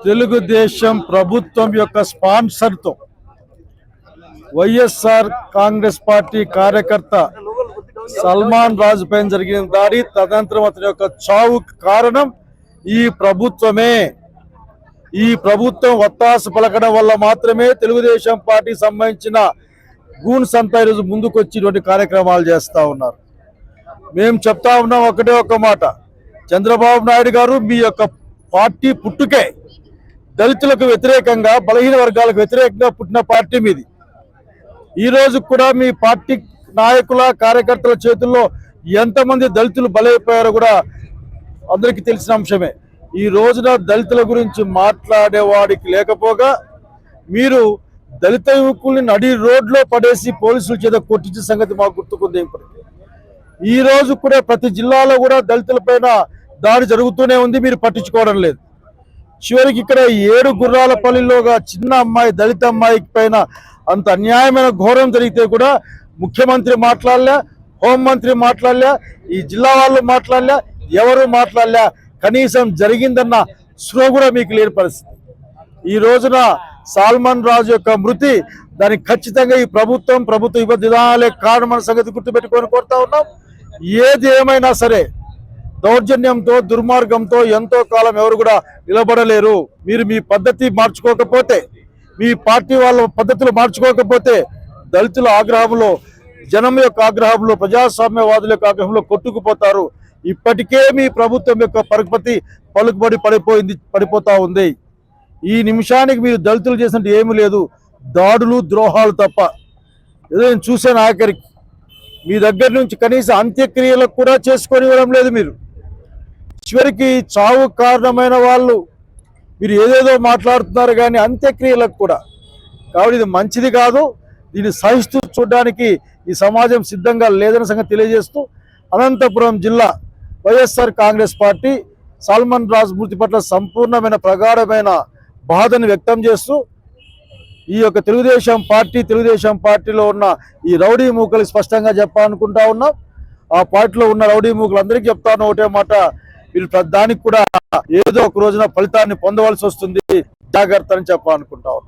తెలుగుదేశం ప్రభుత్వం యొక్క స్పాన్సర్తో వైఎస్ఆర్ కాంగ్రెస్ పార్టీ కార్యకర్త సల్మాన్ రాజు పైన జరిగిన దాడి, తదనంతరం అతని యొక్క చావుకు కారణం ఈ ప్రభుత్వమే. ఈ ప్రభుత్వం ఒత్తాస పలకడం వల్ల మాత్రమే తెలుగుదేశం పార్టీకి సంబంధించిన గూన్స్ అంతా ఈరోజు ముందుకు వచ్చేటువంటి కార్యక్రమాలు చేస్తూ ఉన్నారు. మేము చెప్తా ఉన్నాం ఒకటే ఒక మాట, చంద్రబాబు నాయుడు గారు మీ యొక్క పార్టీ పుట్టుకే దళితులకు వ్యతిరేకంగా, బలహీన వర్గాలకు వ్యతిరేకంగా పుట్టిన పార్టీ మీది. ఈ రోజు కూడా మీ పార్టీ నాయకుల కార్యకర్తల చేతుల్లో ఎంతమంది దళితులు బలైపోయారో కూడా అందరికీ తెలిసిన అంశమే. ఈ రోజున దళితుల గురించి మాట్లాడేవాడికి లేకపోగా మీరు దళిత యువకుల్ని నడి రోడ్లో పడేసి పోలీసుల చేత కొట్టించిన సంగతి మాకు గుర్తుకుంది. ఈ రోజు కూడా ప్రతి జిల్లాలో కూడా దళితులపైన దాడి జరుగుతూనే ఉంది, మీరు పట్టించుకోవడం లేదు. చివరికి ఇక్కడ 7 గుర్రాలపల్లిలోగా చిన్న అమ్మాయి, దళిత అమ్మాయికి పైన అంత అన్యాయమైన ఘోరం జరిగితే కూడా ముఖ్యమంత్రి మాట్లాడలే, హోంమంత్రి మాట్లాడలే, ఈ జిల్లా వాళ్ళు మాట్లాడలే, ఎవరు మాట్లాడలే. కనీసం జరిగిందన్న స్పృహ కూడా మీకు లేని పరిస్థితి. ఈ రోజున సల్మాన్ రాజు యొక్క మృతి, దానికి ఖచ్చితంగా ఈ ప్రభుత్వ విధానాలే కారణమైన సంగతి గుర్తుపెట్టుకొని కోరుతా ఉన్నాం. ఏది ఏమైనా సరే దౌర్జన్యంతో, దుర్మార్గంతో ఎంతో కాలం ఎవరు కూడా నిలబడలేరు. మీరు మీ పద్ధతి మార్చుకోకపోతే, మీ పార్టీ వాళ్ళ పద్ధతులు మార్చుకోకపోతే దళితుల ఆగ్రహంలో, జనం యొక్క ఆగ్రహంలో, ప్రజాస్వామ్యవాదుల యొక్క ఆగ్రహంలో కొట్టుకుపోతారు. ఇప్పటికే మీ ప్రభుత్వం యొక్క పరపతి పడిపోతా ఉంది. ఈ నిమిషానికి మీరు దళితులు చేసినట్టు ఏమీ లేదు, దాడులు, ద్రోహాలు తప్ప. ఏదో నేను చూశాను, ఆఖరికి మీ దగ్గర నుంచి కనీసం అంత్యక్రియలకు కూడా చేసుకొని ఇవ్వడం లేదు. మీరు చివరికి చావు కారణమైన వాళ్ళు మీరు ఏదేదో మాట్లాడుతున్నారు, కానీ అంత్యక్రియలకు కూడా. కాబట్టి ఇది మంచిది కాదు. దీన్ని సహిస్తూ చూడడానికి ఈ సమాజం సిద్ధంగా లేదన్న సంగతి తెలియజేస్తూ, అనంతపురం జిల్లా వైఎస్ఆర్ కాంగ్రెస్ పార్టీ సల్మాన్ రాజు మృతి పట్ల సంపూర్ణమైన ప్రగాఢమైన బాధను వ్యక్తం చేస్తూ, ఈ యొక్క తెలుగుదేశం పార్టీలో ఉన్న ఈ రౌడీ మూకలు స్పష్టంగా చెప్పాలనుకుంటా ఉన్నాం. ఆ పార్టీలో ఉన్న రౌడీ మూకలందరికీ చెప్తాను ఒకటే మాట, వీళ్ళు దానికి కూడా ఏదో ఒక రోజున ఫలితాన్ని పొందవలసి వస్తుంది, జాగ్రత్త అని చెప్పాలనుకుంటా ఉన్నాం.